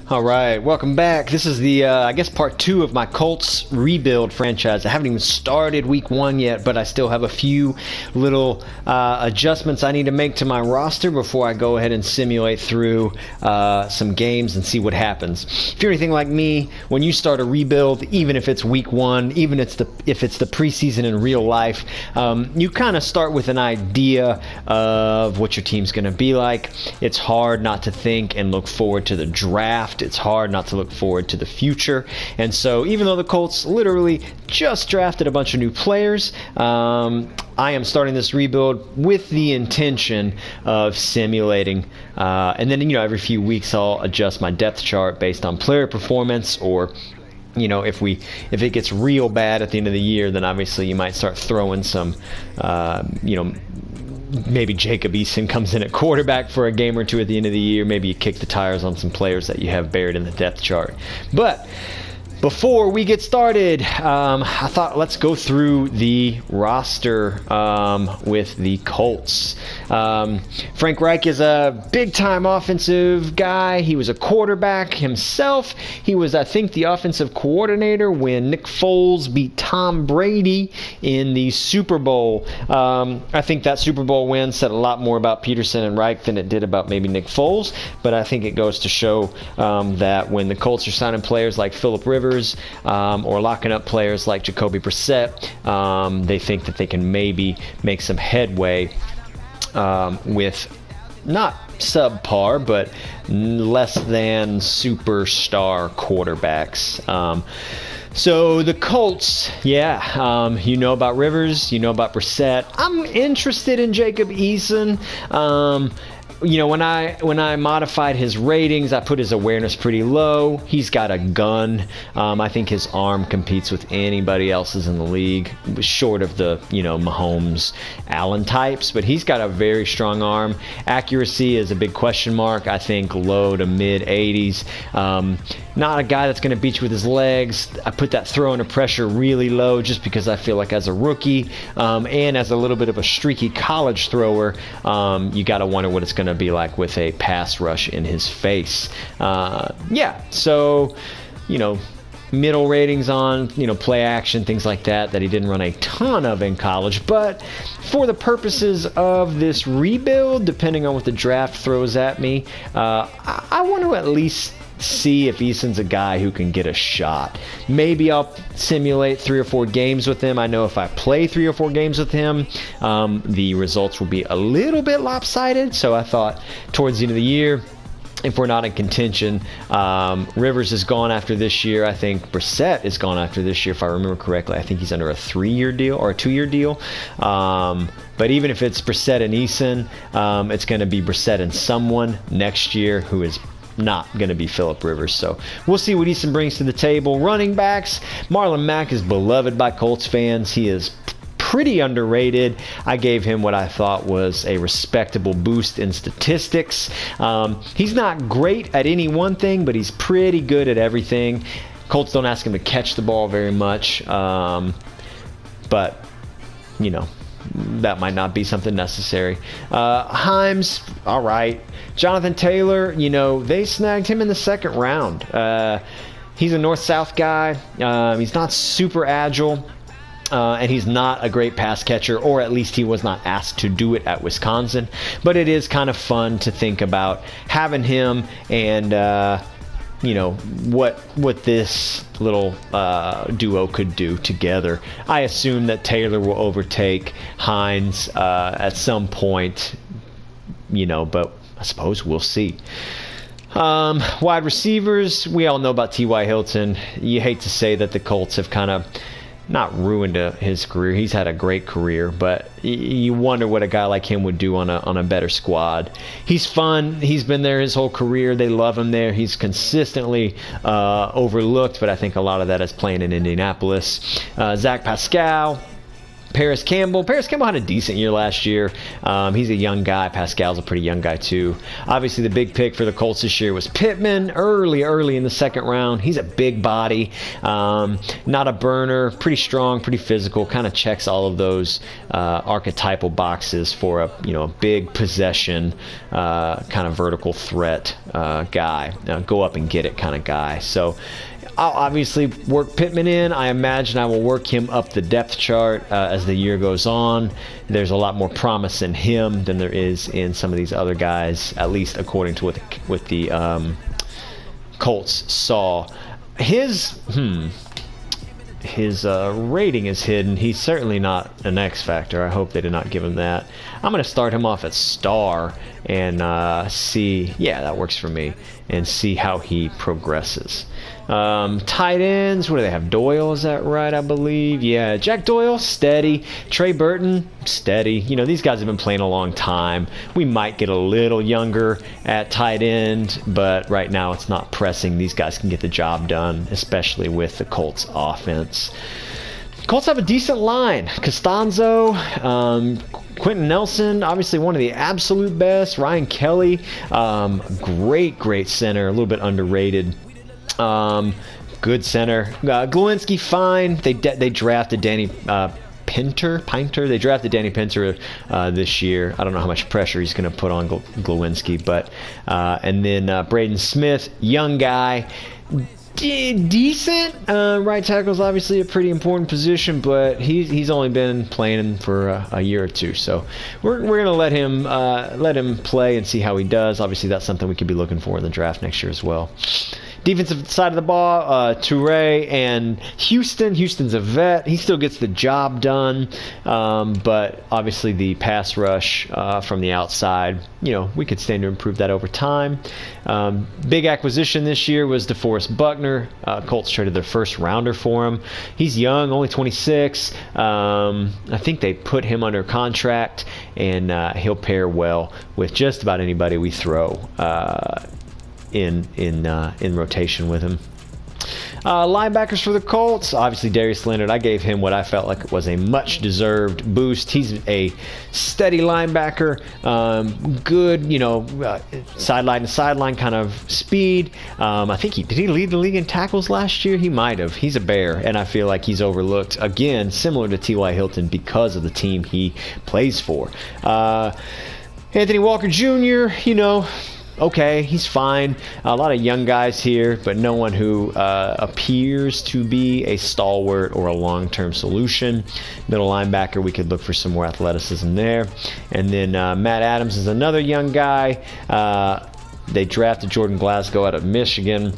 All right, welcome back. This is the, I guess, part 2 of my Colts rebuild franchise. I haven't even started week 1 yet, but I still have a few little adjustments I need to make to my roster before I go ahead and simulate through some games and see what happens. If you're anything like me, when you start a rebuild, even if it's week 1, even if it's the preseason in real life, you kind of start with an idea of what your team's going to be like. It's hard not to think and look forward to the draft. It's hard not to look forward to the future. And so even though the Colts literally just drafted a bunch of new players, I am starting this rebuild with the intention of simulating. And then, every few weeks I'll adjust my depth chart based on player performance, or if it gets real bad at the end of the year, then obviously you might start throwing some, maybe Jacob Eason comes in at quarterback for a game or two at the end of the year. Maybe you kick the tires on some players that you have buried in the depth chart. But before we get started, I thought let's go through the roster with the Colts. Frank Reich is a big-time offensive guy. He was a quarterback himself. He was, I think, the offensive coordinator when Nick Foles beat Tom Brady in the Super Bowl. I think that Super Bowl win said a lot more about Peterson and Reich than it did about maybe Nick Foles, but I think it goes to show that when the Colts are signing players like Phillip Rivers, or locking up players like Jacoby Brissett, they think that they can maybe make some headway with not subpar, but less than superstar quarterbacks. So the Colts, you know about Rivers, you know about Brissett. I'm interested in Jacob Eason. When I modified his ratings, I put his awareness pretty low. He's got a gun. I think his arm competes with anybody else's in the league, short of the, Mahomes, Allen types. But he's got a very strong arm. Accuracy is a big question mark. I think low to mid 80s. Not a guy that's going to beat you with his legs. I put that throw into pressure really low just because I feel like as a rookie and as a little bit of a streaky college thrower, you got to wonder what it's going to be like with a pass rush in his face. So, middle ratings on, play action, things like that he didn't run a ton of in college. But for the purposes of this rebuild, depending on what the draft throws at me, I want to at least see if Eason's a guy who can get a shot. Maybe I'll simulate 3 or 4 games with him. I know if I play 3 or 4 games with him, the results will be a little bit lopsided. So I thought towards the end of the year, if we're not in contention, Rivers is gone after this year. I think Brissett is gone after this year, if I remember correctly. I think he's under a 3-year deal or a 2-year deal. But even if it's Brissett and Eason, it's going to be Brissett and someone next year who is not going to be Phillip Rivers. So we'll see what Eason brings to the table. Running backs, Marlon Mack is beloved by Colts fans. He is pretty underrated. I gave him what I thought was a respectable boost in statistics. He's not great at any one thing, but he's pretty good at everything. Colts don't ask him to catch the ball very much, but that might not be something necessary. Himes, all right. Jonathan Taylor, they snagged him in the 2nd round. He's a north-south guy. He's not super agile. And he's not a great pass catcher, or at least he was not asked to do it at Wisconsin. But it is kind of fun to think about having him and what this little duo could do together. I assume that Taylor will overtake Hines at some point, but I suppose we'll see. Wide receivers, we all know about T.Y. Hilton. You hate to say that the Colts have kind of not ruined his career. He's had a great career, but you wonder what a guy like him would do on a better squad. He's fun. He's been there his whole career. They love him there. He's consistently overlooked, but I think a lot of that is playing in Indianapolis. Zach Pascal, Paris Campbell. Paris Campbell had a decent year last year. He's a young guy. Pascal's a pretty young guy too. Obviously, the big pick for the Colts this year was Pittman, early in the second round. He's a big body, not a burner, pretty strong, pretty physical. Kind of checks all of those archetypal boxes for a big possession, kind of vertical threat guy, go up and get it kind of guy. So I'll obviously work Pittman in. I imagine I will work him up the depth chart as the year goes on. There's a lot more promise in him than there is in some of these other guys, at least according to what the Colts saw. His rating is hidden. He's certainly not an X factor. I hope they did not give him that. I'm going to start him off at star and see. Yeah, that works for me. And see how he progresses. Tight ends, what do they have? Doyle, is that right? I believe. Yeah, Jack Doyle, steady. Trey Burton, steady. These guys have been playing a long time. We might get a little younger at tight end, but right now it's not pressing. These guys can get the job done, especially with the Colts offense. Colts have a decent line. Costanzo, Quentin Nelson, obviously one of the absolute best. Ryan Kelly, great center, a little bit underrated. Good center. Glowinski, fine. They drafted Danny Pinter. They drafted Danny Pinter this year. I don't know how much pressure he's going to put on Glowinski, but and then Braden Smith, young guy. Decent. Right tackle is obviously a pretty important position, but he's only been playing for a year or two, so we're gonna let him play and see how he does. Obviously, that's something we could be looking for in the draft next year as well. Defensive side of the ball, Toure and Houston. Houston's a vet. He still gets the job done, but obviously the pass rush from the outside, we could stand to improve that over time. Big acquisition this year was DeForest Buckner. Colts traded their first rounder for him. He's young, only 26. I think they put him under contract, and he'll pair well with just about anybody we throw in rotation with him. Linebackers for the Colts, obviously Darius Leonard. I gave him what I felt like was a much-deserved boost. He's a steady linebacker, good, sideline to sideline kind of speed. I think did he lead the league in tackles last year? He might have. He's a bear, and I feel like he's overlooked again, similar to T.Y. Hilton, because of the team he plays for. Anthony Walker Jr., okay, he's fine. A lot of young guys here, but no one who appears to be a stalwart or a long-term solution. Middle linebacker, we could look for some more athleticism there. And then Matt Adams is another young guy. They drafted Jordan Glasgow out of Michigan,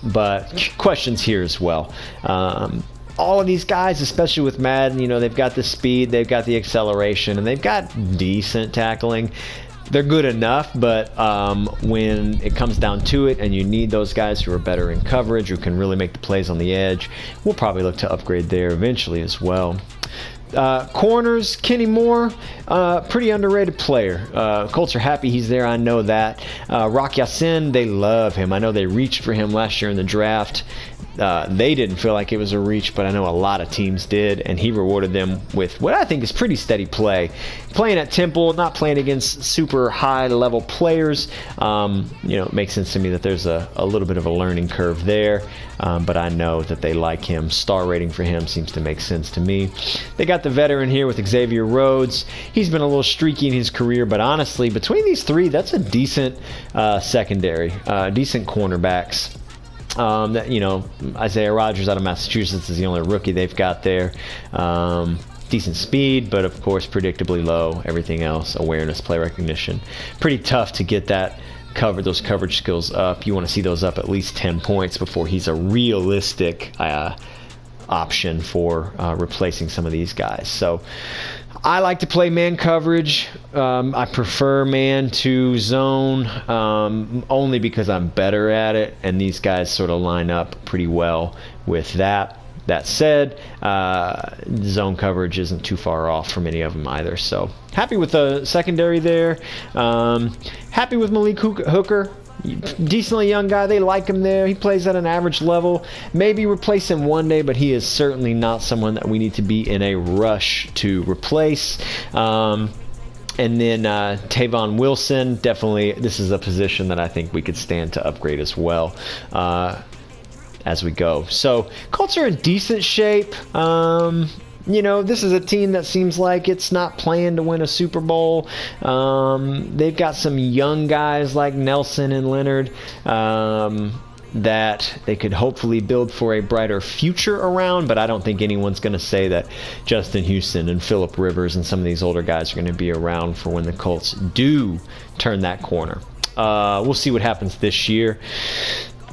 but questions here as well. All of these guys, especially with Madden, they've got the speed, they've got the acceleration, and they've got decent tackling. They're good enough, but when it comes down to it and you need those guys who are better in coverage, who can really make the plays on the edge, we'll probably look to upgrade there eventually as well. Corners, Kenny Moore, pretty underrated player. Colts are happy he's there, I know that. Rock Ya-Sin, they love him. I know they reached for him last year in the draft. They didn't feel like it was a reach, but I know a lot of teams did, and he rewarded them with what I think is pretty steady play. Playing at Temple, not playing against super high-level players, it makes sense to me that there's a little bit of a learning curve there, but I know that they like him. Star rating for him seems to make sense to me. They got the veteran here with Xavier Rhodes. He's been a little streaky in his career, but honestly, between these three, that's a decent secondary, decent cornerbacks. Isaiah Rodgers out of Massachusetts is the only rookie they've got there. Decent speed, but of course predictably low. Everything else, awareness, play recognition, pretty tough to get those coverage skills up. You want to see those up at least 10 points before he's a realistic option for replacing some of these guys. So I like to play man coverage. I prefer man to zone only because I'm better at it, and these guys sort of line up pretty well with that. That said, zone coverage isn't too far off from any of them either. So happy with the secondary there. Happy with Malik Hooker. decently young guy. They like him there. He plays at an average level. Maybe replace him one day, but he is certainly not someone that we need to be in a rush to replace. And then Tavon Wilson, definitely, this is a position that I think we could stand to upgrade as well as we go. So Colts are in decent shape. You know, this is a team that seems like it's not playing to win a Super Bowl. They've got some young guys like Nelson and Leonard that they could hopefully build for a brighter future around, but I don't think anyone's going to say that Justin Houston and Phillip Rivers and some of these older guys are going to be around for when the Colts do turn that corner. We'll see what happens this year.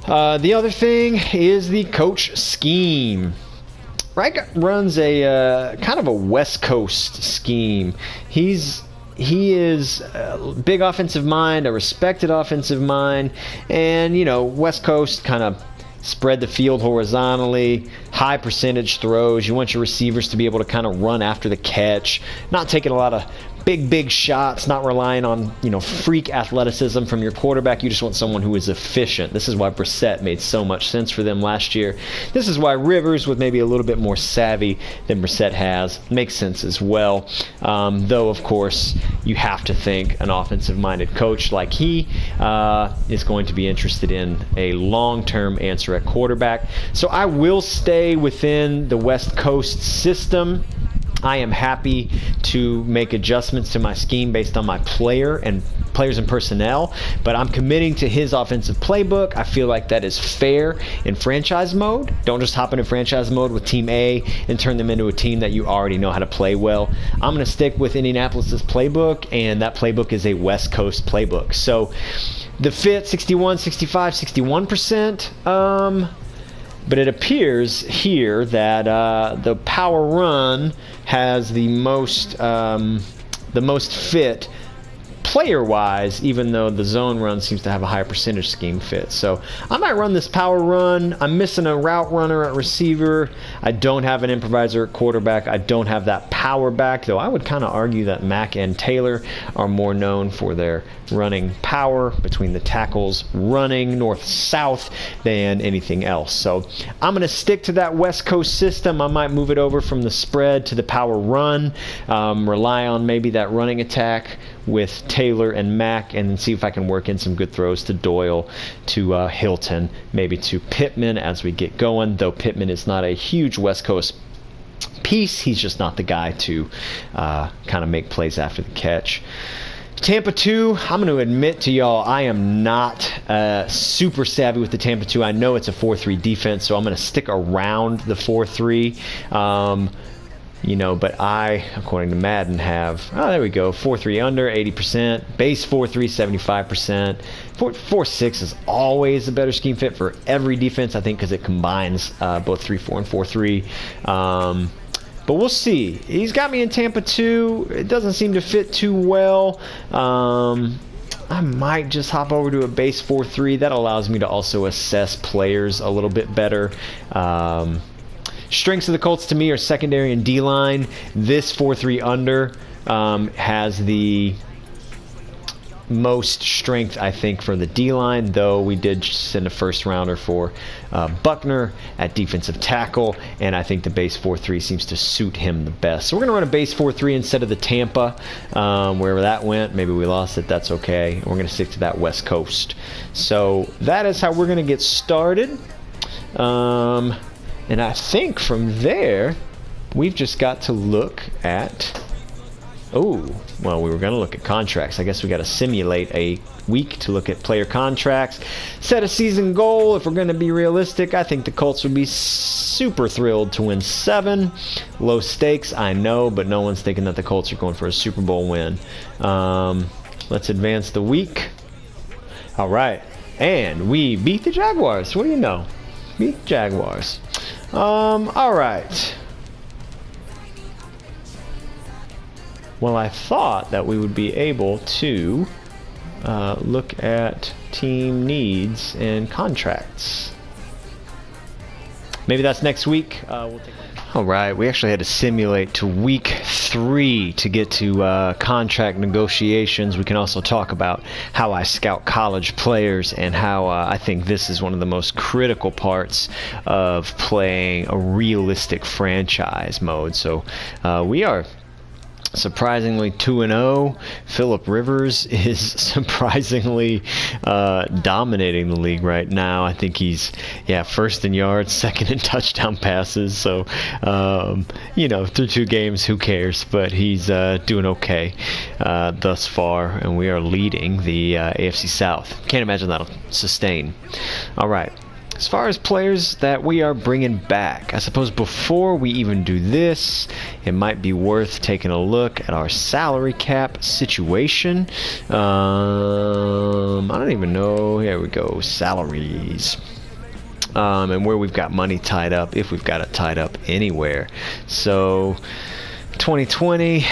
The other thing is the coach scheme. Reich runs a kind of a West Coast scheme. He is a big offensive mind, a respected offensive mind, and, you know, West Coast kind of spread the field horizontally, high percentage throws. You want your receivers to be able to kind of run after the catch, not taking a lot of big shots, not relying on, you know, freak athleticism from your quarterback. You just want someone who is efficient. This is why Brissett made so much sense for them last year. This is why Rivers, with maybe a little bit more savvy than Brissett has, makes sense as well. Though, of course, you have to think an offensive-minded coach like he is going to be interested in a long-term answer at quarterback. So I will stay within the West Coast system. I am happy to make adjustments to my scheme based on my players and personnel, but I'm committing to his offensive playbook. I feel like that is fair in franchise mode. Don't just hop into franchise mode with Team A and turn them into a team that you already know how to play well. I'm going to stick with Indianapolis's playbook, and that playbook is a West Coast playbook. So the fit, 61, 65, 61%. But it appears here that the power run has the most fit player-wise, even though the zone run seems to have a higher percentage scheme fit. So I might run this power run. I'm missing a route runner at receiver. I don't have an improviser at quarterback. I don't have that power back, though I would kind of argue that Mack and Taylor are more known for their running power between the tackles, running north-south than anything else. So I'm going to stick to that West Coast system. I might move it over from the spread to the power run, rely on maybe that running attack with Taylor and Mack, and then see if I can work in some good throws to Doyle, to Hilton, maybe to Pittman as we get going, though Pittman is not a huge West Coast piece. He's just not the guy to kind of make plays after the catch. Tampa 2, I'm going to admit to y'all, I am not super savvy with the Tampa 2. I know it's a 4-3 defense, so I'm going to stick around the 4-3. You know, but I, according to Madden, have, there we go, 4-3 under, 80%, base 4-3, 75%. 4-6 is always a better scheme fit for every defense, I think, because it combines both 3-4 and 4-3. But we'll see. He's got me in Tampa 2. It doesn't seem to fit too well. I might just hop over to a base 4-3. That allows me to also assess players a little bit better. Strengths of the Colts to me are secondary and D-line. This 4-3 under has the most strength, I think, for the D-line, though we did send a first rounder for Buckner at defensive tackle, and I think the base 4-3 seems to suit him the best. So we're going to run a base 4-3 instead of the Tampa, wherever that went. Maybe we lost it. That's okay. We're going to stick to that West Coast. So that is how we're going to get started. And I think from there, we've just got to look at... Oh, well, we were going to look at contracts. I guess we got to simulate a week to look at player contracts. Set a season goal. If we're going to be realistic, I think the Colts would be super thrilled to win 7. Low stakes, I know, but no one's thinking that the Colts are going for a Super Bowl win. Let's advance the week. All right. And we beat the Jaguars. What do you know? Beat the Jaguars. All right. Well, I thought that we would be able to look at team needs and contracts. maybe that's next week. We'll take All right, we actually had to simulate to week 3 to get to contract negotiations. We can also talk about how I scout college players and how I think this is one of the most critical parts of playing a realistic franchise mode. So we are surprisingly 2-0. Phillip Rivers is surprisingly dominating the league right now. I think he's first in yards, second in touchdown passes. So through 2 games, who cares? But he's doing okay thus far, and we are leading the AFC South. Can't imagine that'll sustain. All right. As far as players that we are bringing back, I suppose before we even do this, it might be worth taking a look at our salary cap situation. I don't even know. Here we go. Salaries. And where we've got money tied up, if we've got it tied up anywhere. So 2020.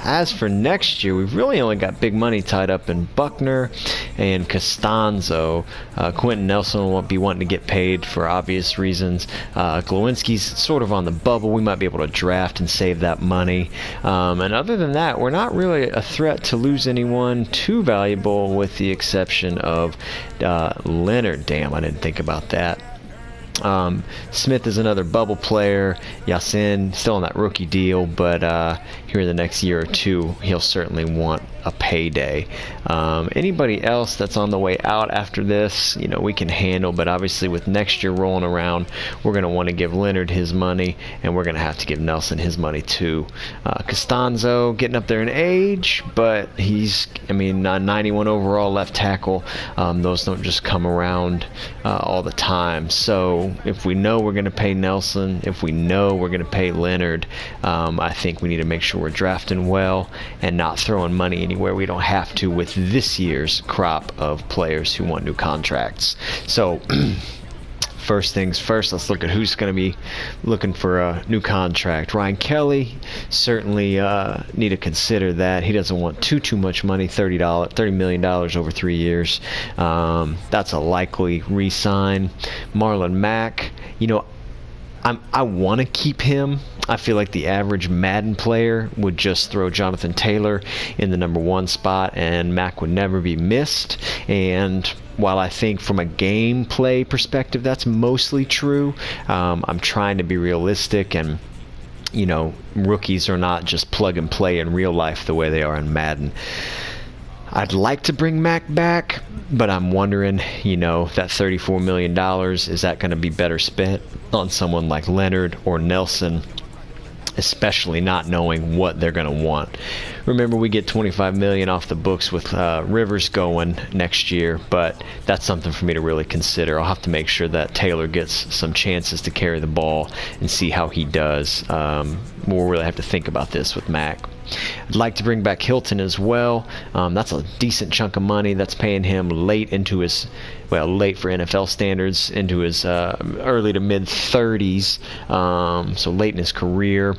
As for next year, we've really only got big money tied up in Buckner and Costanzo. Quentin Nelson won't be wanting to get paid for obvious reasons. Glowinski's sort of on the bubble. We might be able to draft and save that money. And other than that, we're not really a threat to lose anyone too valuable, with the exception of Leonard. Damn, I didn't think about that. Smith is another bubble player. Yasin still on that rookie deal, but here in the next year or two, he'll certainly want a payday. Anybody else that's on the way out after this, we can handle, but obviously with next year rolling around, we're going to want to give Leonard his money, and we're going to have to give Nelson his money too. Costanzo getting up there in age, but he's, 91 overall left tackle. Those don't just come around all the time. So if we know we're going to pay Nelson, if we know we're going to pay Leonard, I think we need to make sure we're drafting well and not throwing money anywhere we don't have to with this year's crop of players who want new contracts. So first things first, let's look at who's going to be looking for a new contract. Ryan Kelly, certainly need to consider that. He doesn't want too much money, $30 million over 3 years. That's a likely re-sign. Marlon Mack, I want to keep him. I feel like the average Madden player would just throw Jonathan Taylor in the number 1 spot, and Mack would never be missed. And while I think from a gameplay perspective that's mostly true, I'm trying to be realistic, and rookies are not just plug and play in real life the way they are in Madden. I'd like to bring Mack back, but I'm wondering, that $34 million, is that going to be better spent on someone like Leonard or Nelson, especially not knowing what they're going to want. Remember, we get $25 million off the books with Rivers going next year, but that's something for me to really consider. I'll have to make sure that Taylor gets some chances to carry the ball and see how he does. We'll really have to think about this with Mack. I'd like to bring back Hilton as well. That's a decent chunk of money. That's paying him late for NFL standards, into his early to mid 30s, so late in his career.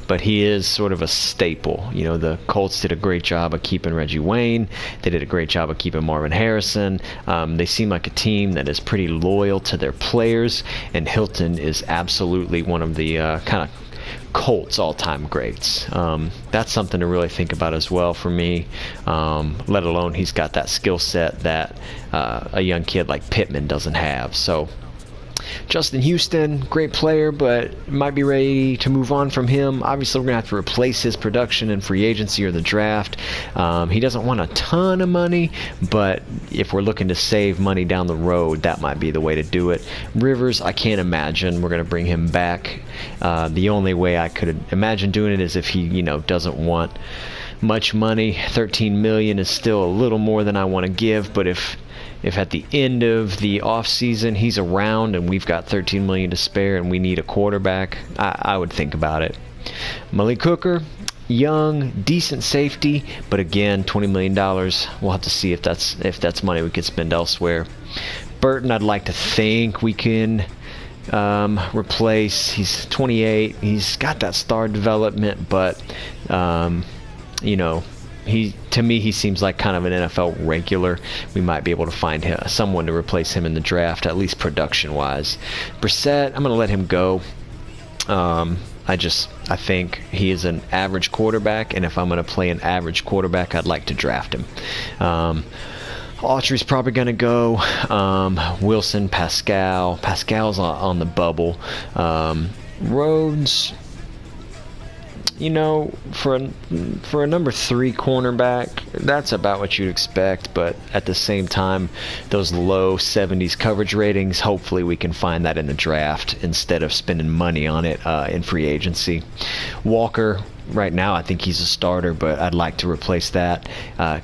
But he is sort of a staple. The Colts did a great job of keeping Reggie Wayne. They did a great job of keeping Marvin Harrison. They seem like a team that is pretty loyal to their players, and Hilton is absolutely one of the kind of Colts all-time greats. That's something to really think about as well for me, let alone he's got that skill set that a young kid like Pittman doesn't have. So Justin Houston, great player, but might be ready to move on from him. Obviously, we're going to have to replace his production in free agency or the draft. He doesn't want a ton of money, but if we're looking to save money down the road, that might be the way to do it. Rivers, I can't imagine we're going to bring him back. The only way I could imagine doing it is if he, doesn't want much money. $13 million is still a little more than I want to give, but if at the end of the offseason he's around and we've got $13 million to spare and we need a quarterback, I would think about it. Malik Hooker, young, decent safety, but again, $20 million. We'll have to see if that's money we could spend elsewhere. Burton, I'd like to think we can replace. He's 28. He's got that star development, but to me, he seems like kind of an NFL regular. We might be able to find someone to replace him in the draft, at least production-wise. Brissett, I'm going to let him go. I think he is an average quarterback, and if I'm going to play an average quarterback, I'd like to draft him. Autry's probably going to go. Wilson, Pascal. Pascal's on the bubble. Rhodes, for a number 3 cornerback, that's about what you'd expect, but at the same time, those low 70s coverage ratings, hopefully we can find that in the draft instead of spending money on it in free agency. Walker, right now I think he's a starter, but I'd like to replace that.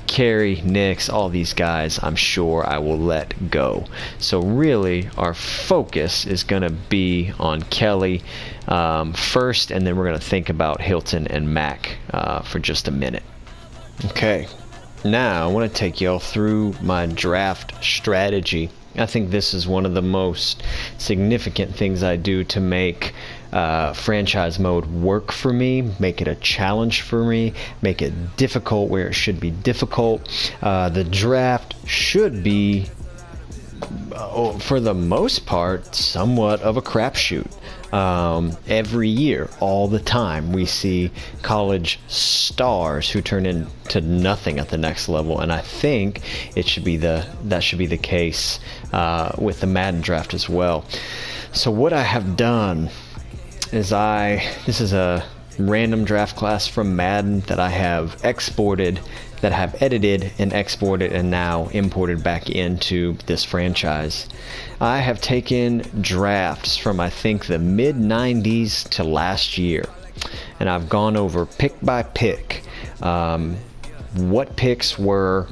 Carey, Nix, all these guys I'm sure I will let go. So really our focus is going to be on Kelly first, and then we're going to think about Hilton and Mack for just a minute. Okay, now I want to take y'all through my draft strategy. I think this is one of the most significant things I do to make franchise mode work for me, make it a challenge for me, make it difficult where it should be difficult. The draft should be, for the most part, somewhat of a crapshoot. Every year, all the time, we see college stars who turn into nothing at the next level, and I think that should be the case with the Madden draft as well. So what I have done is this is a random draft class from Madden that I have edited and exported and now imported back into this franchise. I have taken drafts from I think the mid 90s to last year, and I've gone over pick by pick what picks were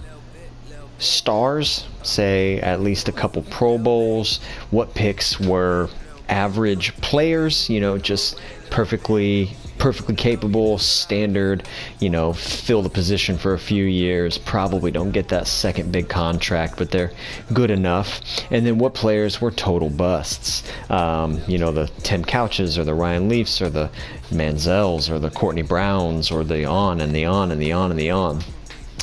stars, say at least a couple Pro Bowls, what picks were average players, just perfectly capable, standard, fill the position for a few years, probably don't get that second big contract, but they're good enough. And then what players were total busts, the Tim Couches or the Ryan Leafs or the Manziels or the Courtney Browns or the on and the on and the on and the on.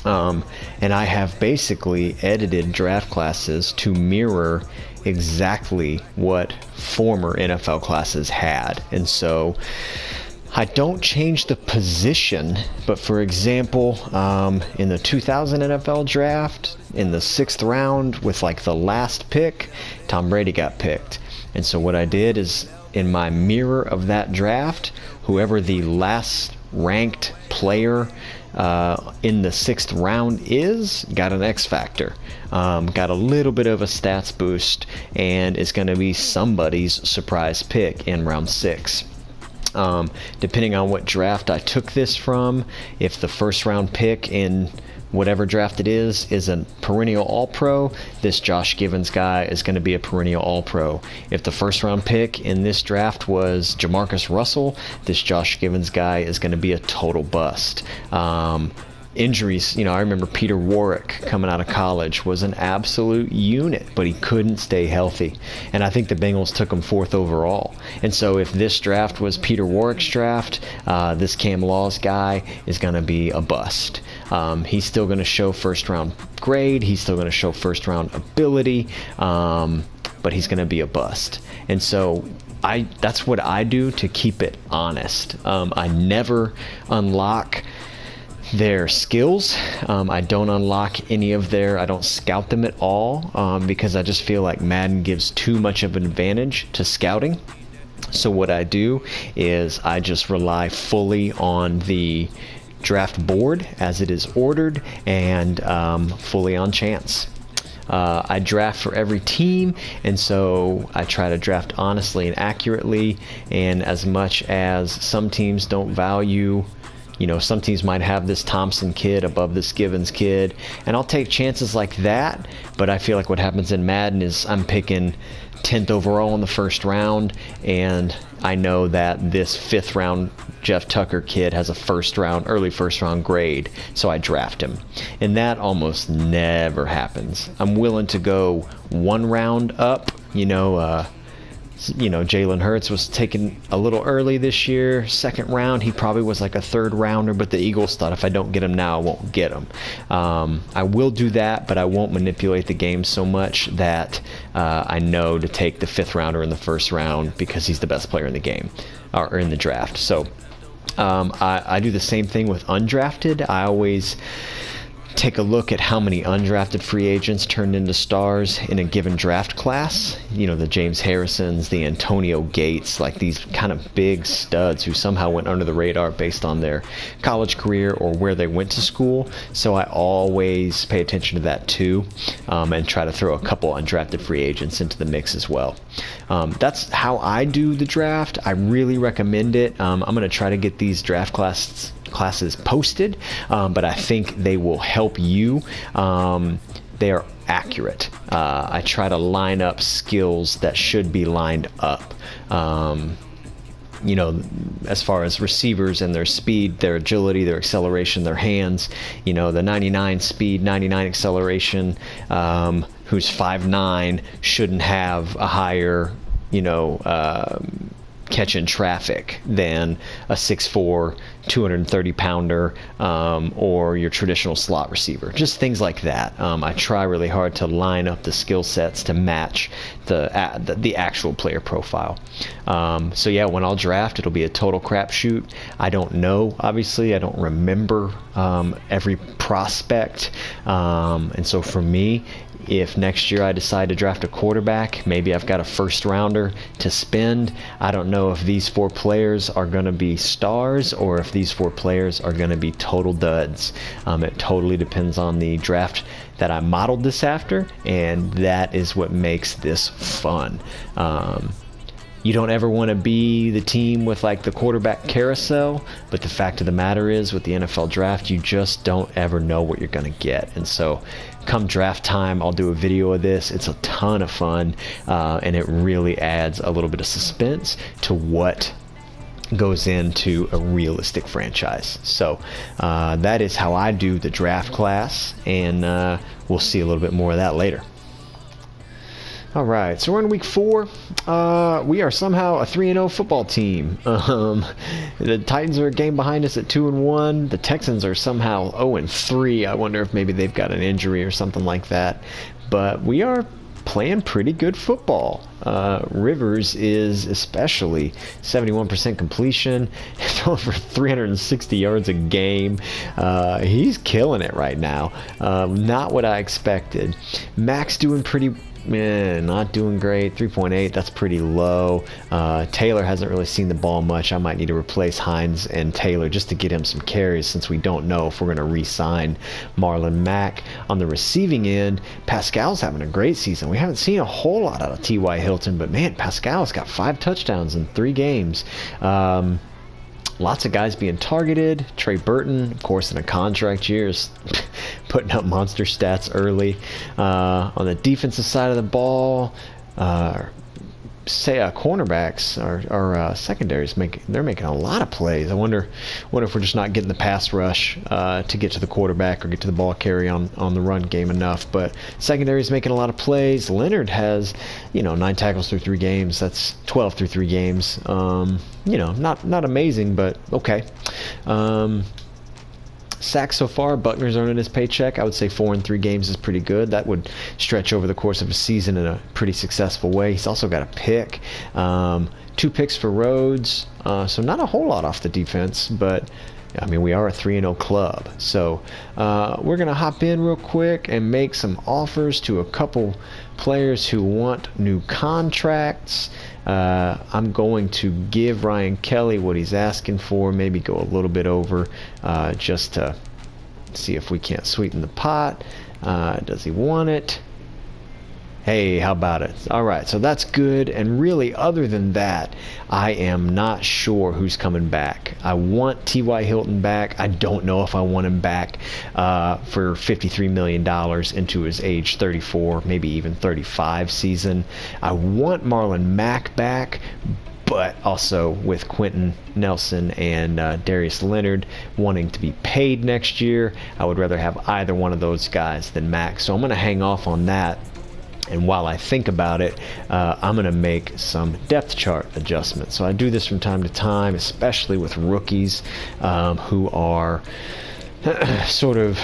And I have basically edited draft classes to mirror exactly what former NFL classes had. And so I don't change the position, but for example, in the 2000 NFL draft, in the 6th round with like the last pick, Tom Brady got picked. And so what I did is, in my mirror of that draft, whoever the last ranked player in the 6th round got an X factor, got a little bit of a stats boost, and is going to be somebody's surprise pick in round 6. Depending on what draft I took this from, if the first round pick in whatever draft it is a perennial All-Pro, this Josh Givens guy is going to be a perennial All-Pro. If the first round pick in this draft was Jamarcus Russell, this Josh Givens guy is going to be a total bust. Injuries, I remember Peter Warrick coming out of college was an absolute unit, but he couldn't stay healthy. And I think the Bengals took him 4th overall. And so if this draft was Peter Warrick's draft, this Cam Laws guy is going to be a bust. He's still going to show first round grade. He's still going to show first round ability, but he's going to be a bust. And so that's what I do to keep it honest. I never unlock their skills. I don't unlock I don't scout them at all, because I just feel like Madden gives too much of an advantage to scouting. So what I do is I just rely fully on the draft board as it is ordered, and fully on chance. I draft for every team, and so I try to draft honestly and accurately, and as much as some teams don't value, some teams might have this Thompson kid above this Givens kid, and I'll take chances like that. But I feel like what happens in Madden is I'm picking 10th overall in the first round, and I know that this 5th round Jeff Tucker kid has a early first round grade, so I draft him. And that almost never happens. I'm willing to go 1 round up, You know, Jalen Hurts was taken a little early this year, second round. He probably was like a third rounder, but the Eagles thought if I don't get him now, I won't get him. I will do that, but I won't manipulate the game so much that I know to take the fifth rounder in the first round because he's the best player in the game or in the draft. So I do the same thing with undrafted. I always take a look at how many undrafted free agents turned into stars in a given draft class. You know, the James Harrisons, the Antonio Gates, like these kind of big studs who somehow went under the radar based on their college career or where they went to school. So I always pay attention to that too, and try to throw a couple undrafted free agents into the mix as well. That's how I do the draft. I really recommend it. I'm going to try to get these draft classes posted, but I think they will help you. They are accurate. I try to line up skills that should be lined up. You know, as far as receivers and their speed, their agility, their acceleration, their hands, you know, the 99 speed, 99 acceleration, who's 5'9", shouldn't have a higher, you know, catch in traffic than a 6'4", 230-pounder, or your traditional slot receiver. Just things like that. I try really hard to line up the skill sets to match the actual player profile. So yeah, when I'll draft, it'll be a total crapshoot. I don't know, obviously. I don't remember every prospect. And so for me, if next year I decide to draft a quarterback, maybe I've got a first rounder to spend. I don't know if these 4 players are going to be stars or if these 4 players are going to be total duds. It totally depends on the draft that I modeled this after, and that is what makes this fun. You don't ever want to be the team with like the quarterback carousel, but the fact of the matter is with the NFL draft, you just don't ever know what you're going to get. And so come draft time, I'll do a video of this. It's a ton of fun, and it really adds a little bit of suspense to what goes into a realistic franchise. So that is how I do the draft class, and we'll see a little bit more of that later. All right, so we're in week 4. We are somehow a 3-0 football team. The Titans are a game behind us at 2-1. The Texans are somehow 0-3. I wonder if maybe they've got an injury or something like that. But we are playing pretty good football. Rivers is especially 71% completion, throwing for 360 yards a game. He's killing it right now. Not what I expected. Max doing pretty not doing great. 3.8, that's pretty low. Taylor hasn't really seen the ball much. I might need to replace Hines and Taylor just to get him some carries, since we don't know if we're going to re-sign Marlon Mack. On the receiving end, Pascal's having a great season. We haven't seen a whole lot out of T.Y. Hilton, but man, Pascal's got 5 touchdowns in 3 games. Lots of guys being targeted. Trey Burton, of course, in a contract year, is putting up monster stats early. On the defensive side of the ball, cornerbacks or secondaries they're making a lot of plays. I wonder if we're just not getting the pass rush to get to the quarterback or get to the ball carry on the run game enough. But secondary's making a lot of plays. Leonard has 9 tackles through 3 games. That's 12 through 3 games. Not amazing, but okay. Sacks so far, Buckner's earning his paycheck. I would say 4 in 3 games is pretty good. That would stretch over the course of a season in a pretty successful way. He's also got a pick. 2 picks for Rhodes. So not a whole lot off the defense, but I mean, we are a 3-0 club. So we're going to hop in real quick and make some offers to a couple players who want new contracts. I'm going to give Ryan Kelly what he's asking for, maybe go a little bit over, just to see if we can't sweeten the pot. Does he want it? Hey, how about it? All right, so that's good. And really, other than that, I am not sure who's coming back. I want T.Y. Hilton back. I don't know if I want him back for $53 million into his age 34, maybe even 35 season. I want Marlon Mack back, but also with Quentin Nelson and Darius Leonard wanting to be paid next year, I would rather have either one of those guys than Mack. So I'm going to hang off on that. And while I think about it, I'm going to make some depth chart adjustments. So I do this from time to time, especially with rookies who are sort of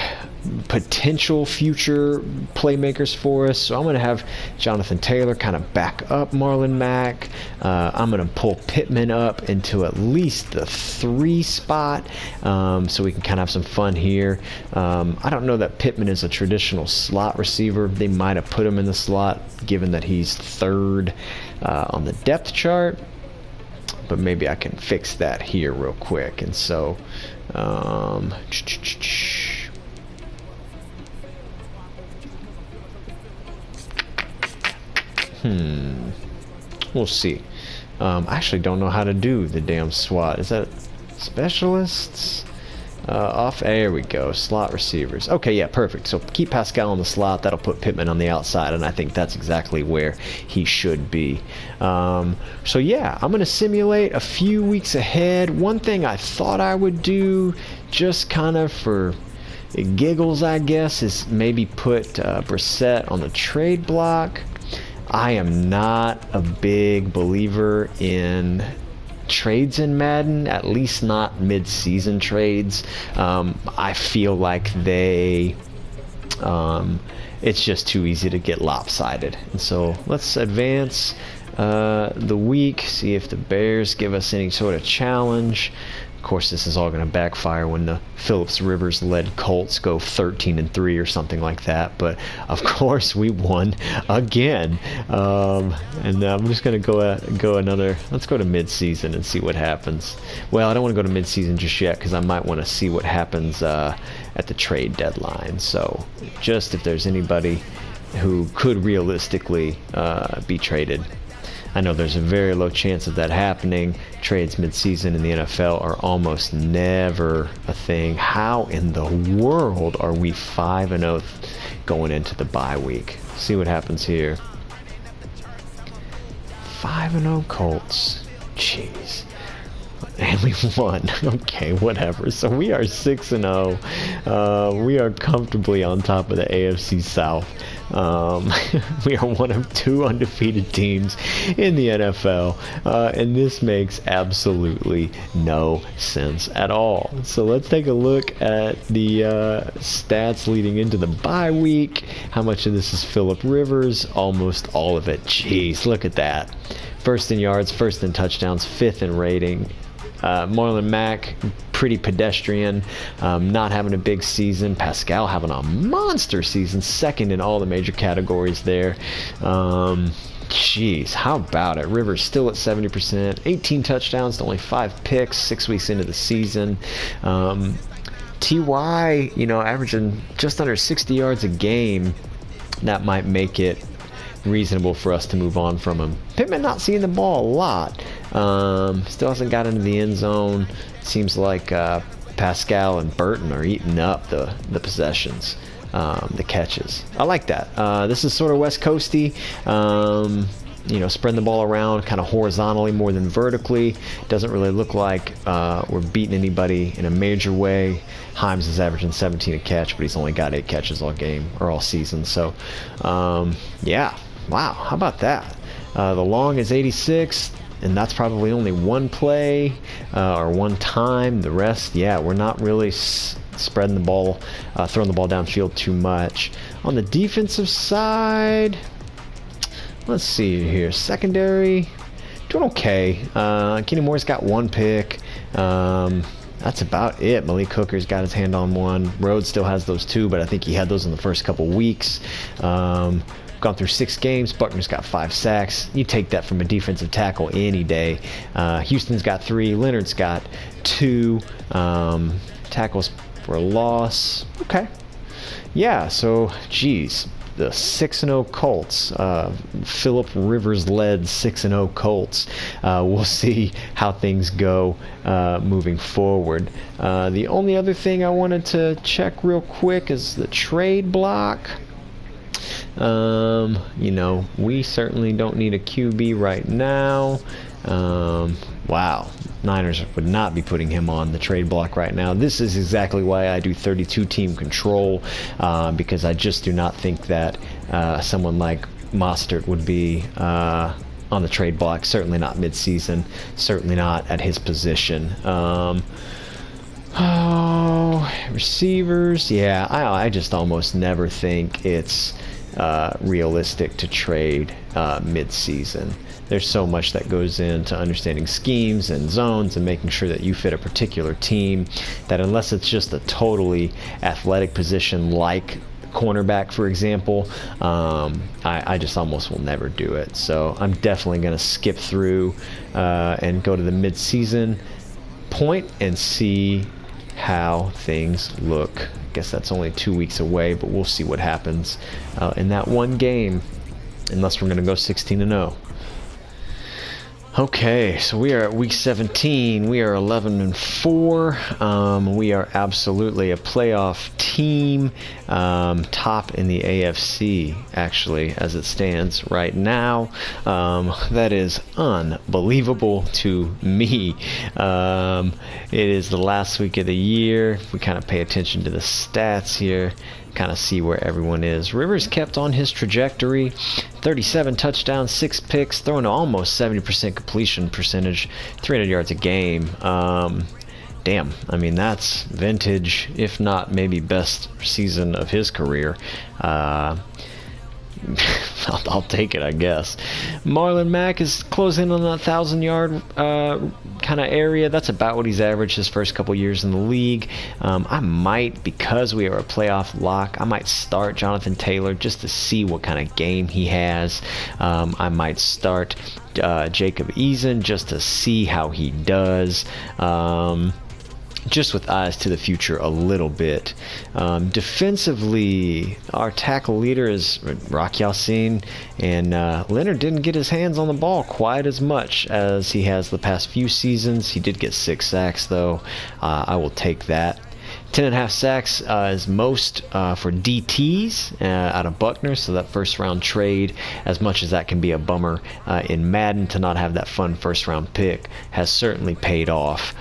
potential future playmakers for us. So I'm going to have Jonathan Taylor kind of back up Marlon Mack. I'm going to pull Pittman up into at least the 3 spot, so we can kind of have some fun here. I don't know that Pittman is a traditional slot receiver. They might have put him in the slot given that he's 3rd on the depth chart, but maybe I can fix that here real quick. And so we'll see. I actually don't know how to do the damn SWAT. Is that specialists? There we go. Slot receivers. Okay, yeah, perfect. So keep Pascal on the slot. That'll put Pittman on the outside, and I think that's exactly where he should be. So yeah, I'm going to simulate a few weeks ahead. One thing I thought I would do, just kind of for giggles, I guess, is maybe put Brissett on the trade block. I am not a big believer in trades in Madden, at least not mid-season trades. I feel like it's just too easy to get lopsided. And so let's advance the week, see if the Bears give us any sort of challenge. Of course, this is all going to backfire when the Phillips Rivers led Colts go 13-3 or something like that. But of course, we won again. And I'm just going to go another. Let's go to midseason and see what happens. Well, I don't want to go to midseason just yet because I might want to see what happens at the trade deadline. So just if there's anybody who could realistically be traded. I know there's a very low chance of that happening. Trades mid-season in the NFL are almost never a thing. How in the world are we 5-0 going into the bye week? See what happens here. 5-0 Colts. Jeez. And we won. Okay, whatever. So we are 6-0. We are comfortably on top of the AFC South. We are one of 2 undefeated teams in the NFL, and this makes absolutely no sense at all. So let's take a look at the stats leading into the bye week. How much of this is Phillip Rivers? Almost all of it. Jeez, look at that. 1st in yards, 1st in touchdowns, 5th in rating. Marlon Mack, pretty pedestrian, not having a big season. Pascal having a monster season, 2nd in all the major categories there. Jeez, how about it? Rivers still at 70%, 18 touchdowns to only 5 picks, 6 weeks into the season. Ty, averaging just under 60 yards a game. That might make it reasonable for us to move on from him. Pittman not seeing the ball a lot. Still hasn't got into the end zone. Seems like Pascal and Burton are eating up the possessions, the catches. I like that. This is sort of West Coasty. Spreading the ball around kind of horizontally more than vertically. Doesn't really look like we're beating anybody in a major way. Himes is averaging 17 a catch, but he's only got 8 catches all game or all season. So, yeah. Wow, how about that? The long is 86, and that's probably only one play or one time. The rest, yeah, we're not really spreading the ball, throwing the ball downfield too much. On the defensive side, let's see here. Secondary, doing okay. Kenny Moore's got 1 pick. That's about it. Malik Hooker's got his hand on 1. Rhodes still has those 2, but I think he had those in the first couple weeks. Gone through 6 games. Buckner's got 5 sacks. You take that from a defensive tackle any day. Houston's got 3. Leonard's got 2. Tackles for a loss. Okay. Yeah, so, geez. The 6-0 Colts, Phillip Rivers led 6-0 Colts. We'll see how things go moving forward. The only other thing I wanted to check real quick is the trade block. We certainly don't need a QB right now. Wow. Niners would not be putting him on the trade block right now. This is exactly why I do 32 team control, because I just do not think that someone like Mostert would be on the trade block. Certainly not mid-season. Certainly not at his position. Receivers. Yeah, I just almost never think it's realistic to trade mid-season. There's so much that goes into understanding schemes and zones and making sure that you fit a particular team, that unless it's just a totally athletic position like cornerback, for example, I just almost will never do it. So I'm definitely going to skip through and go to the mid-season point and see how things look. I guess that's only 2 weeks away, but we'll see what happens in that one game, unless we're going to go 16-0. Okay, so we are at week 17. We are 11-4. We are absolutely a playoff team, top in the AFC, actually, as it stands right now. That is unbelievable to me. It is the last week of the year. If we kind of pay attention to the stats here, kind of see where everyone is. Rivers kept on his trajectory, 37 touchdowns, 6 picks, throwing to almost 70% completion percentage, 300 yards a game. Damn, I mean, that's vintage, if not maybe best season of his career. I'll take it, I guess. Marlon Mack is closing on that 1,000-yard kind of area. That's about what he's averaged his first couple years in the league. I might, because we are a playoff lock, I might start Jonathan Taylor just to see what kind of game he has. I might start Jacob Eason just to see how he does. Just with eyes to the future a little bit. Defensively, our tackle leader is Rock Ya-Sin, and Leonard didn't get his hands on the ball quite as much as he has the past few seasons. He did get 6 sacks, though. I will take that. 10.5 sacks is most for DTs out of Buckner, so that first-round trade, as much as that can be a bummer in Madden to not have that fun first-round pick, has certainly paid off.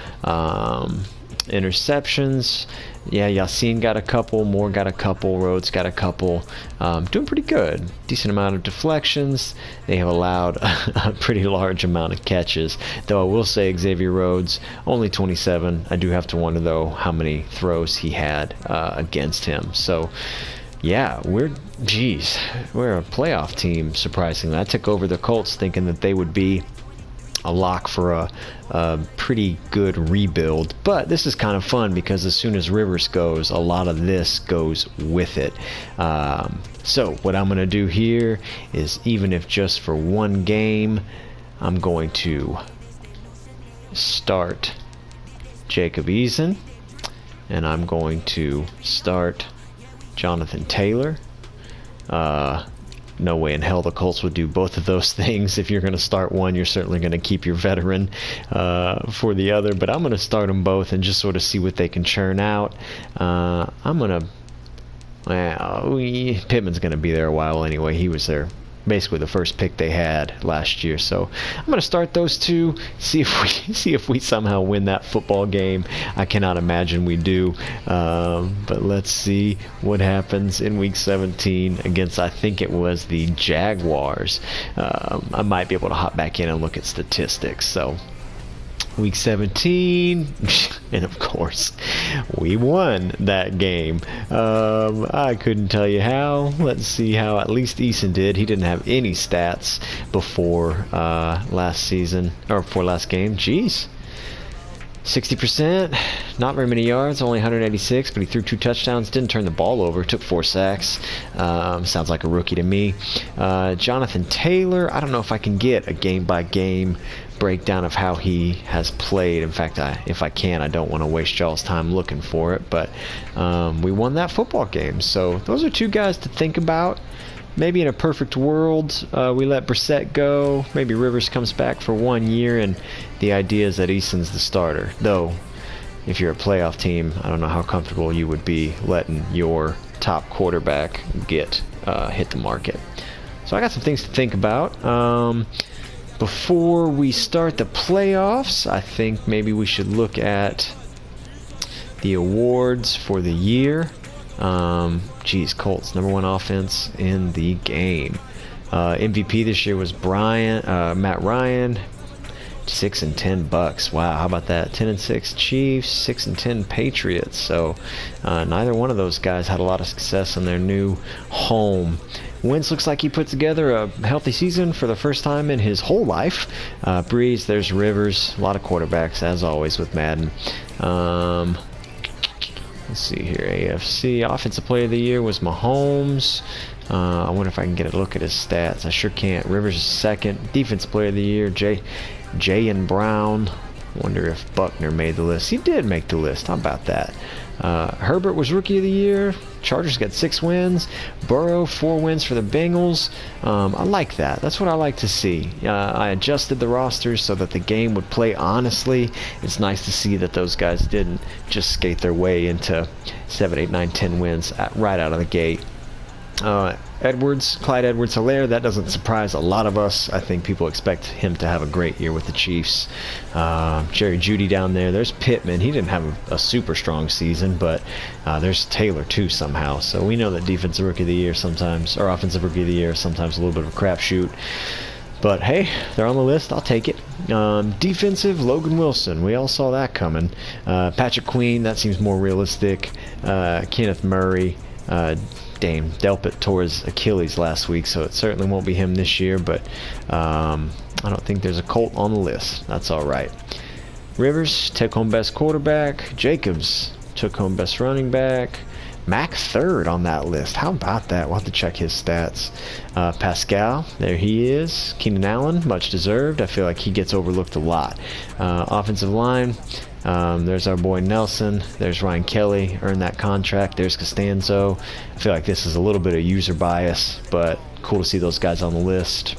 Interceptions, yeah, Ya-Sin got a couple, Moore got a couple, Rhodes got a couple. Doing pretty good. Decent amount of deflections. They have allowed a pretty large amount of catches, though I will say Xavier Rhodes only 27. I do have to wonder though how many throws he had against him. So yeah, we're a playoff team, surprisingly. I took over the Colts thinking that they would be a lock for a pretty good rebuild, but this is kind of fun because as soon as Rivers goes, a lot of this goes with it. So what I'm going to do here is, even if just for one game, I'm going to start Jacob Eason, and I'm going to start Jonathan Taylor. No way in hell the Colts would do both of those things. If you're going to start one, you're certainly going to keep your veteran for the other. But I'm going to start them both and just sort of see what they can churn out. I'm going to... Pittman's going to be there a while anyway. He was there basically the first pick they had last year. So I'm going to start those two, see if we somehow win that football game. I cannot imagine we do, but let's see what happens in week 17 against, I think it was the Jaguars. I might be able to hop back in and look at statistics. So week 17, and of course we won that game. I couldn't tell you how. Let's see how at least Eason did. He didn't have any stats before last season, or before last game. Jeez, 60%, not very many yards, only 186, but he threw 2 touchdowns, didn't turn the ball over, took 4 sacks. Sounds like a rookie to me. Jonathan Taylor, I don't know if I can get a game-by-game breakdown of how he has played. In fact, if I can, I don't want to waste y'all's time looking for it, but we won that football game. So those are 2 guys to think about. Maybe in a perfect world, we let Brissett go. Maybe Rivers comes back for 1 year, and the idea is that Eason's the starter. Though, if you're a playoff team, I don't know how comfortable you would be letting your top quarterback get hit the market. So I got some things to think about. Before we start the playoffs, I think maybe we should look at the awards for the year. Colts, #1 offense in the game. MVP this year was Matt Ryan. 6 and 10 Bucks. Wow, how about that? 10 and 6 Chiefs, 6 and 10 Patriots. So neither one of those guys had a lot of success in their new home. Wentz looks like he put together a healthy season for the first time in his whole life. Breeze, there's Rivers, a lot of quarterbacks as always with Madden. Let's see here. AFC Offensive Player of the Year was Mahomes. I wonder if I can get a look at his stats. I sure can't. Rivers is second. Defensive Player of the Year, Jay and Brown. Wonder if Buckner made the list. He did make the list. How about that? Herbert was Rookie of the Year. Chargers got 6 wins. Burrow, 4 wins for the Bengals. I like that. That's what I like to see. I adjusted the rosters so that the game would play honestly. It's nice to see that those guys didn't just skate their way into 7, 8, 9, 10 wins right out of the gate. Clyde Edwards-Helaire, that doesn't surprise a lot of us. I think people expect him to have a great year with the Chiefs. Jerry Jeudy down there. There's Pittman. He didn't have a super strong season, but there's Taylor too somehow. So we know that Defensive Rookie of the Year sometimes, or Offensive Rookie of the Year, sometimes a little bit of a crapshoot. But hey, they're on the list. I'll take it. Defensive, Logan Wilson. We all saw that coming. Patrick Queen, that seems more realistic. Kenneth Murray. Dame Delpit tore his Achilles last week, so it certainly won't be him this year, but I don't think there's a Colt on the list. That's all right. Rivers took home best quarterback. Jacobs took home best running back. Mack third on that list. How about that? We'll have to check his stats. Pascal, there he is. Keenan Allen, much deserved. I feel like he gets overlooked a lot. Offensive line, there's our boy Nelson. There's Ryan Kelly, earned that contract. There's Costanzo. I feel like this is a little bit of user bias, but cool to see those guys on the list.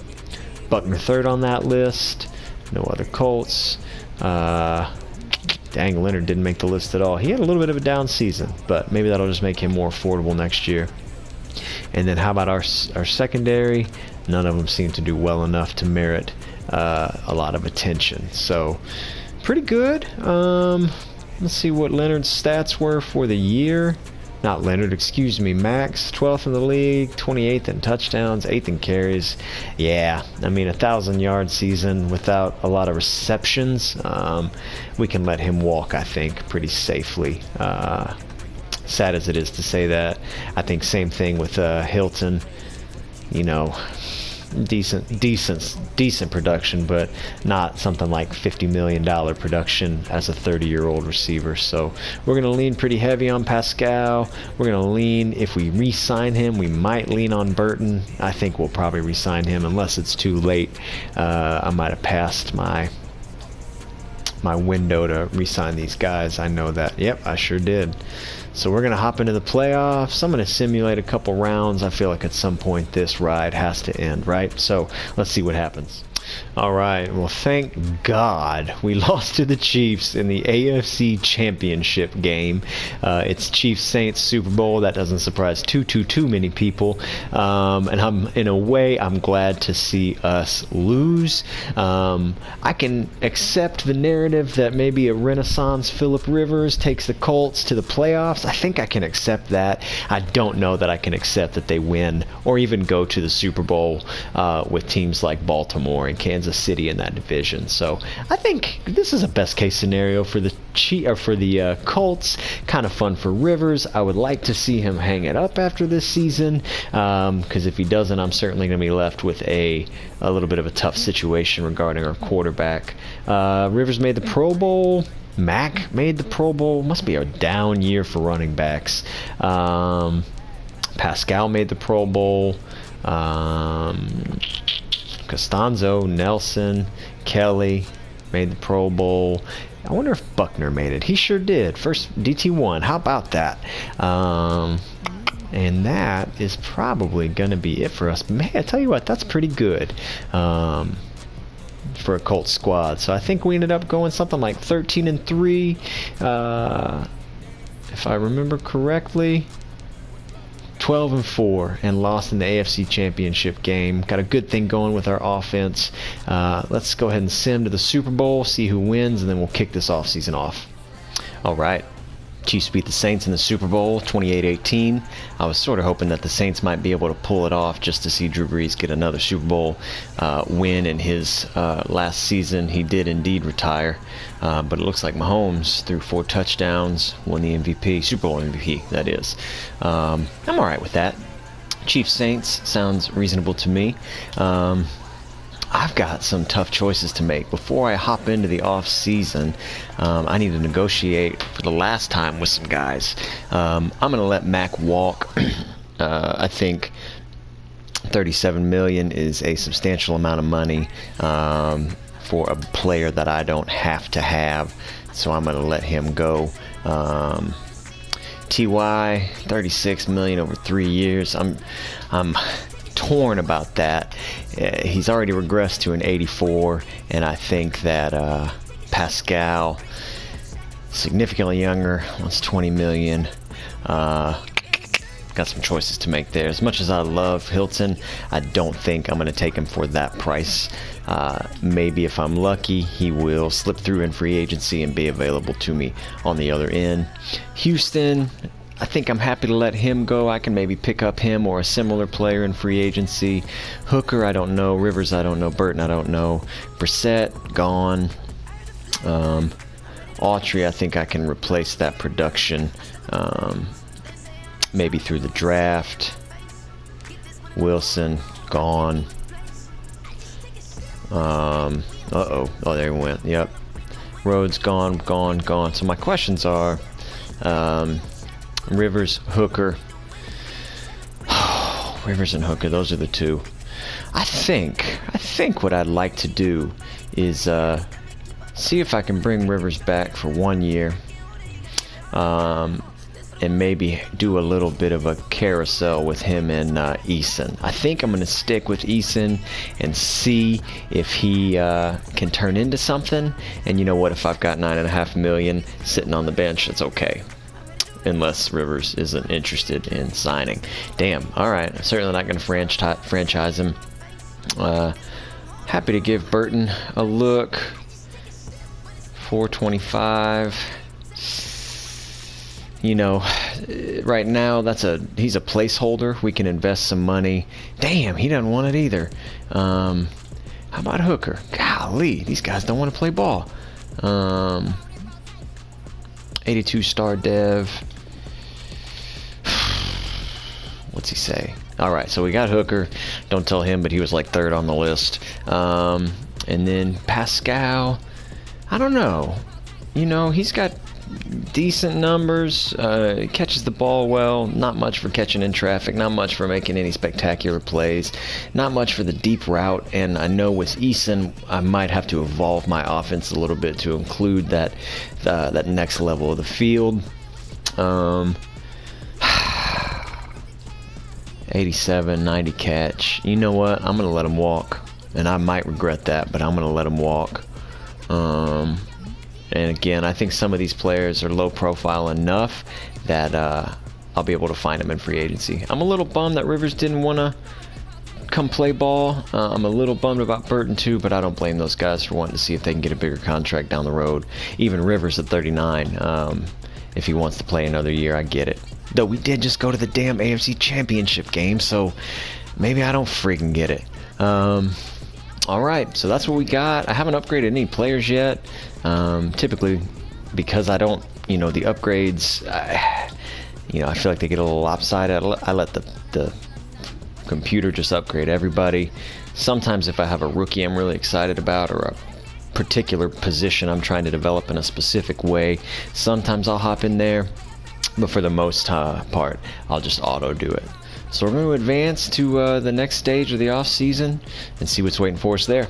Buckner third on that list. No other Colts. Dang, Leonard didn't make the list at all. He had a little bit of a down season, but maybe that'll just make him more affordable next year. And then how about our secondary? None of them seem to do well enough to merit a lot of attention. So pretty good. Let's see what Leonard's stats were for the year. Not Leonard, excuse me. Max, 12th in the league, 28th in touchdowns, 8th in carries. Yeah, I mean, 1,000-yard season without a lot of receptions. We can let him walk, I think, pretty safely. Sad as it is to say that. I think same thing with Hilton. You know, decent production, but not something like $50 million production as a 30-year-old receiver. So we're going to lean pretty heavy on Pascal. We're going to lean, if we re-sign him, we might lean on Burton. I think we'll probably re-sign him unless it's too late. I might have passed my window to re-sign these guys. I know that. Yep, I sure did. So we're going to hop into the playoffs. I'm going to simulate a couple rounds. I feel like at some point this ride has to end, right? So let's see what happens. All right. Well, thank God we lost to the Chiefs in the AFC Championship game. It's Chiefs-Saints Super Bowl. That doesn't surprise too many people. And in a way, I'm glad to see us lose. I can accept the narrative that maybe a Renaissance Phillip Rivers takes the Colts to the playoffs. I think I can accept that. I don't know that I can accept that they win or even go to the Super Bowl with teams like Baltimore and Kansas City in that division. So I think this is a best case scenario for the Colts. Kind of fun for Rivers. I would like to see him hang it up after this season, because if he doesn't, I'm certainly going to be left with a little bit of a tough situation regarding our quarterback. Rivers made the Pro Bowl. Mack made the Pro Bowl. Must be a down year for running backs. Pascal made the Pro Bowl. Costanzo, Nelson, Kelly made the Pro Bowl. I wonder if Buckner made it. He sure did. First DT1. How about that? And that is probably going to be it for us. Man, I tell you what, that's pretty good for a Colts squad. So I think we ended up going something like 13-3, if I remember correctly. 12-4 and lost in the AFC Championship game. Got a good thing going with our offense. Let's go ahead and sim to the Super Bowl, see who wins, and then we'll kick this offseason off. All right. Chiefs beat the Saints in the Super Bowl 28-18. I was sort of hoping that the Saints might be able to pull it off just to see Drew Brees get another Super Bowl win in his last season. He did indeed retire, but it looks like Mahomes threw 4 touchdowns, won the MVP, Super Bowl MVP, that is. I'm all right with that. Chiefs Saints sounds reasonable to me. I've got some tough choices to make. Before I hop into the off season, I need to negotiate for the last time with some guys. I'm going to let Mac walk. I think $37 million is a substantial amount of money for a player that I don't have to have, so I'm going to let him go. Ty, $36 million over 3 years. I'm torn about that. He's already regressed to an 84, and I think that Pascal, significantly younger, wants 20 million. Got some choices to make there. As much as I love Hilton, I don't think I'm going to take him for that price. Maybe if I'm lucky, he will slip through in free agency and be available to me on the other end. Houston, I think I'm happy to let him go. I can maybe pick up him or a similar player in free agency. Hooker, I don't know. Rivers, I don't know. Burton, I don't know. Brissett, gone. Autry, I think I can replace that production maybe through the draft. Wilson, gone. Oh, there he went. Yep. Rhodes, gone. So my questions are Rivers, Hooker. Rivers and Hooker, those are the two. I think what I'd like to do is see if I can bring Rivers back for 1 year, and maybe do a little bit of a carousel with him and Eason. I think I'm going to stick with Eason and see if he can turn into something. And you know what? If I've got $9.5 million sitting on the bench, it's okay. Unless Rivers isn't interested in signing. Damn. All right. Certainly not going to franchise him. Happy to give Burton a look. 425. You know, right now he's a placeholder. We can invest some money. Damn, he doesn't want it either. How about Hooker? Golly, these guys don't want to play ball. 82 star dev. What's he say? All right, so we got Hooker. Don't tell him, but he was like 3rd on the list. And then Pascal. I don't know. You know, he's got decent numbers, catches the ball well, not much for catching in traffic, not much for making any spectacular plays, not much for the deep route. And I know with Eason, I might have to evolve my offense a little bit to include that next level of the field. 87, 90 catch. You know what? I'm going to let him walk, and I might regret that, but I'm going to let him walk. And again, I think some of these players are low profile enough that I'll be able to find them in free agency. I'm a little bummed that Rivers didn't want to come play ball. I'm a little bummed about Burton too, but I don't blame those guys for wanting to see if they can get a bigger contract down the road. Even Rivers at 39, if he wants to play another year, I get it. Though we did just go to the damn AFC Championship game, so maybe I don't freaking get it. Alright, so that's what we got. I haven't upgraded any players yet. Typically, because I don't, the upgrades, I feel like they get a little lopsided. I let the computer just upgrade everybody. Sometimes if I have a rookie I'm really excited about, or a particular position I'm trying to develop in a specific way, sometimes I'll hop in there. But for the most part, I'll just auto do it. So we're going to advance to the next stage of the off season and see what's waiting for us there.